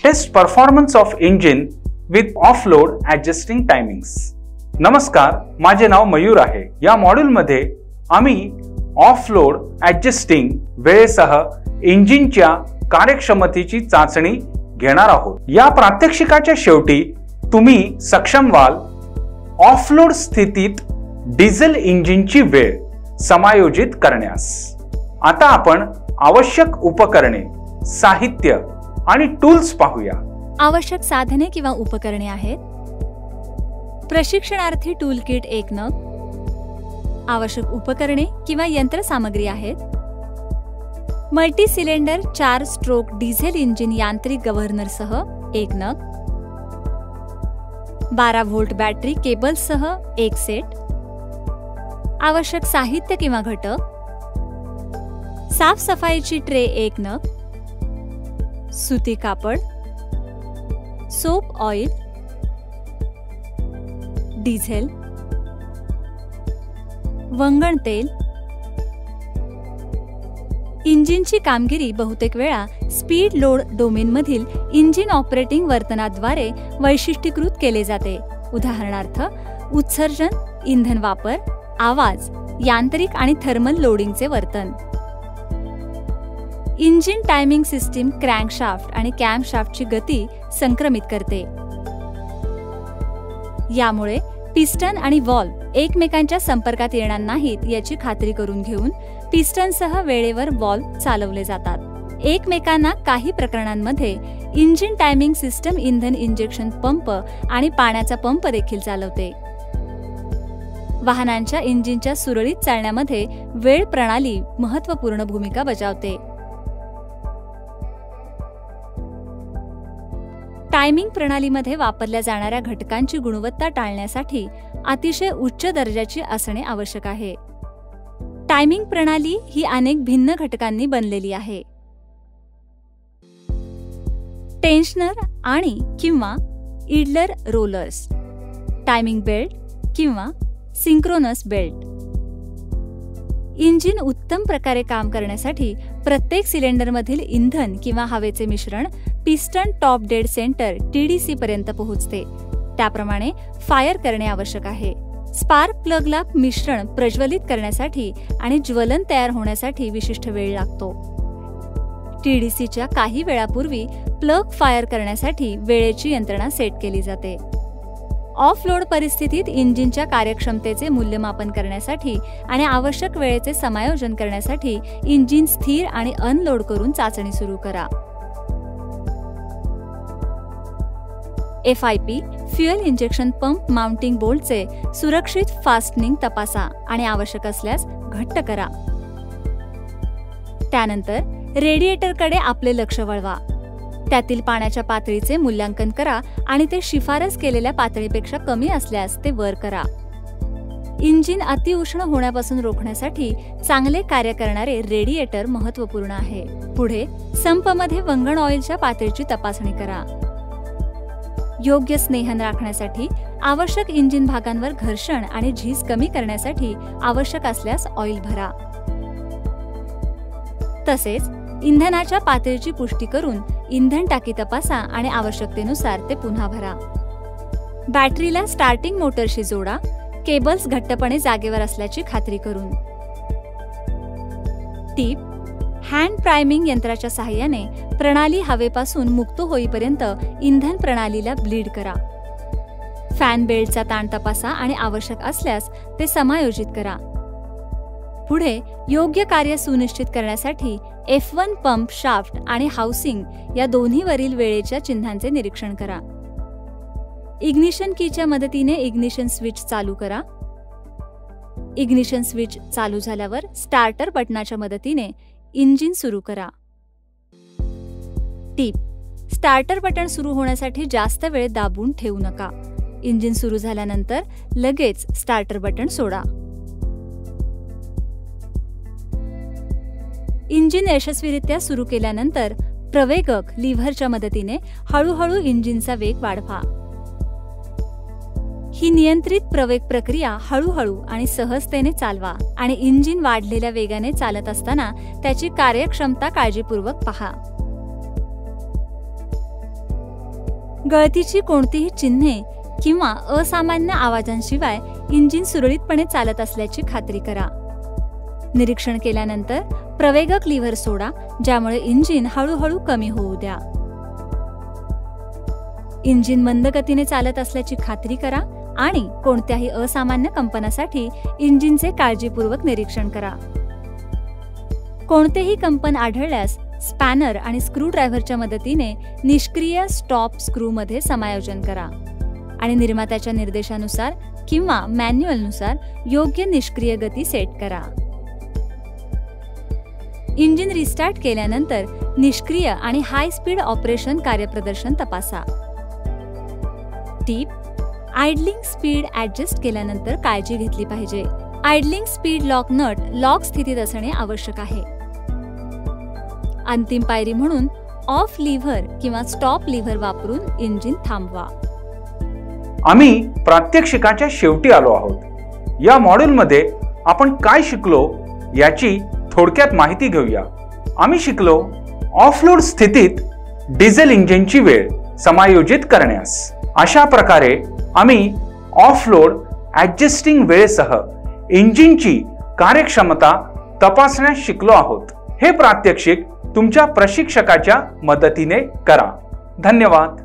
Test performance of engine with off-load adjusting timings. नमस्कार, माझे नाव मयूर आहे. या मॉड्यूलमध्ये आम्ही ऑफ-लोड ॲडजस्टिंग वेळेसह इंजिनच्या कार्यक्षमतेची चाचणी घेणार आहोत. या प्रात्यक्षिकाच्या शेवटी तुम्ही सक्षम व्हाल ऑफ-लोड स्थितीत डिझेल इंजिनची वेळ समायोजित करण्यास. आता आपण आवश्यक उपकरणे, साहित्य आणि टूल्स पाहूया. आवश्यक साधने किंवा उपकरणे आहेत: प्रशिक्षणार्थी टूल किट 1 नग. आवश्यक उपकरणे किंवा यंत्रसामग्री आहेत: multi cylinder 4 stroke diesel engine यांत्रिक गव्हर्नरसह 1 नग. 12 व्होल्ट बॅटरी केबल्ससह 1 सेट. आवश्यक साहित्य किंवा घटक: साफसफाईची ट्रे 1 नग. सुती कापड, सोप ऑइल, डिझेल, वंगण तेल. इंजिनची कामगिरी बहुतेक वेळा स्पीड लोड डोमेनमधील इंजिन ऑपरेटिंग वर्तनाद्वारे वैशिष्ट्यीकृत केले जाते. उदाहरणार्थ उत्सर्जन, इंधन वापर, आवाज, यांत्रिक आणि थर्मल लोडिंगचे वर्तन. इंजिन टायमिंग सिस्टीम क्रँकशाफ्ट आणि कॅमशाफ्टची गती संक्रमित करते. यामुळे पिस्टन आणि व्हॉल्व एकमेकांच्या संपर्कात येणार नाहीत याची खात्री करून घेऊन पिस्टनसह वेळेवर व्हॉल्व चालवले जातात. एकमेकांना काही प्रकरणांमध्ये इंजिन टायमिंग सिस्टम इंधन इंजेक्शन पंप आणि पाण्याचा पंप देखील चालवते. वाहनांच्या इंजिनच्या सुरळीत चालण्यामध्ये वेळ प्रणाली महत्त्वपूर्ण भूमिका बजावते. टायमिंग प्रणालीमध्ये वापरल्या जाणाऱ्या घटकांची गुणवत्ता टाळण्यासाठी अतिशय उच्च दर्जाची असणे आवश्यक आहे. टायमिंग प्रणाली ही अनेक भिन्न घटकांनी बनलेली आहे. टेन्शनर आणि किंवा इडलर रोलर्स, टायमिंग बेल्ट किंवा सिंक्रोनस बेल्ट. इंजिन उत्तम प्रकारे काम करण्यासाठी प्रत्येक सिलेंडरमधील इंधन किंवा हवेचे मिश्रण piston top dead centre TDC पर्यंत पोहोचते. त्याप्रमाणे फायर करणे आवश्यक आहे. स्पार्क प्लगला मिश्रण प्रज्वलित करण्यासाठी आणि ज्वलन तयार होण्यासाठी विशिष्ट वेळ लागतो. TDCच्या काही वेळापूर्वी प्लग फायर करण्यासाठी वेळेची यंत्रणा सेट केली जाते. ऑफ लोड परिस्थितीत इंजिनच्या कार्यक्षमतेचे मूल्यमापन करण्यासाठी आणि आवश्यक वेळेचे समायोजन करण्यासाठी इंजिन स्थिर आणि अनलोड करून चाचणी सुरू करा. FIP fuel injection pump mounting बोल्टचे सुरक्षित फास्टनिंग तपासा आणि आवश्यक असल्यास घट्ट करा. त्यानंतर रेडिएटरकडे आपले लक्ष वळवा. त्यातील पाण्याच्या पातळीचे मूल्यांकन करा आणि ते शिफारस केलेल्या पातळीपेक्षा कमी असल्यास ते वर करा. इंजिन अतिउष्ण होण्यापासून रोखण्यासाठी चांगले कार्य करणारे रेडिएटर महत्त्वपूर्ण आहे. पुढे संपमध्ये वंगण ऑइलच्या पातळीची तपासणी करा. योग्य स्नेहन राखण्यासाठी आवश्यक इंजिन भागांवर घर्षण आणि झीज कमी करण्यासाठी आवश्यक असल्यास ऑइल भरा. तसेच इंधनाच्या पातळीची पुष्टी करून इंधन टाकी तपासा आणि आवश्यकतेनुसार ते पुन्हा भरा. बॅटरीला स्टार्टिंग मोटरशी जोडा, केबल्स घट्टपणे जागेवर असल्याची खात्री करून. टीप: हँड प्रायमिंग यंत्राच्या सहाय्याने प्रणाली हवेपासून मुक्त होईपर्यंत इंधन प्रणालीला ब्लीड करा. फॅन बेल्टचा ताण तपासा आणि आवश्यक असल्यास ते समायोजित करा. पुढे योग्य कार्य सुनिश्चित करण्यासाठी F1 पंप शाफ्ट आणि हाऊसिंग या दोन्हीवरील वेळेच्या चिन्हांचे निरीक्षण करा. इग्निशन कीच्या मदतीने इग्निशन स्विच चालू करा. इग्निशन स्विच चालू झाल्यावर स्टार्टर बटनाच्या मदतीने इंजिन सुरू करा. टीप: स्टार्टर बटन सुरू होण्यासाठी जास्त वेळ दाबून ठेवू नका. इंजिन सुरू झाल्यानंतर लगेच स्टार्टर बटन सोडा. इंजिन यशस्वीरित्या सुरू केल्यानंतर प्रवेगक लिव्हरच्या मदतीने हळूहळू इंजिनचा वेग वाढवा. ही नियंत्रित प्रवेग प्रक्रिया हळूहळू आणि सहजतेने चालवा आणि इंजिन वाढलेल्या वेगाने चालत असताना त्याची कार्यक्षमता काळजीपूर्वक पहा. गळतीची कोणतीही चिन्हे किंवा असामान्य आवाजांशिवाय इंजिन सुरळीतपणे चालत असल्याची खात्री करा. निरीक्षण केल्यानंतर प्रवेगक लिव्हर सोडा, ज्यामुळे इंजिन हळूहळू कमी होऊ द्या. इंजिन मंद गतीने चालत असल्याची खात्री करा आणि कोणत्याही असामान्य कंपनासाठी इंजिनचे काळजीपूर्वक निरीक्षण करा. कोणतेही कंपन आढळल्यास स्पॅनर आणि स्क्रूड्रायव्हरच्या मदतीने निष्क्रिय स्टॉप स्क्रूमध्ये समायोजन करा आणि निर्मात्याच्या निर्देशानुसार किंवा मॅन्युअलनुसार योग्य निष्क्रिय गती सेट करा. इंजिन रिस्टार्ट केल्यानंतर निष्क्रिय आणि हाय स्पीड ऑपरेशन कार्यप्रदर्शन तपासा. टिप: आयडलिंग स्पीड ॲडजस्ट केल्यानंतर काळजी घेतली पाहिजे. आयडलिंग स्पीड लॉक नट लॉक स्थितीत असणे आवश्यक आहे. अंतिम पायरी म्हणून ऑफ लिव्हर किंवा स्टॉप लिव्हर वापरून इंजिन थांबवा. आम्ही प्रात्यक्षिकाच्या शेवटी आलो आहोत. या मॉड्यूलमध्ये आपण काय शिकलो याची थोडक्यात माहिती घेऊया. आम्ही शिकलो ऑफलोड स्थितीत डिझेल इंजिनची वेळ समायोजित करण्यास. अशा प्रकारे आम्ही ऑफलोड ॲडजस्टिंग वेळेसह इंजिनची कार्यक्षमता तपासण्यास शिकलो आहोत. हे प्रात्यक्षिक तुमच्या प्रशिक्षकाच्या मदतीने करा. धन्यवाद.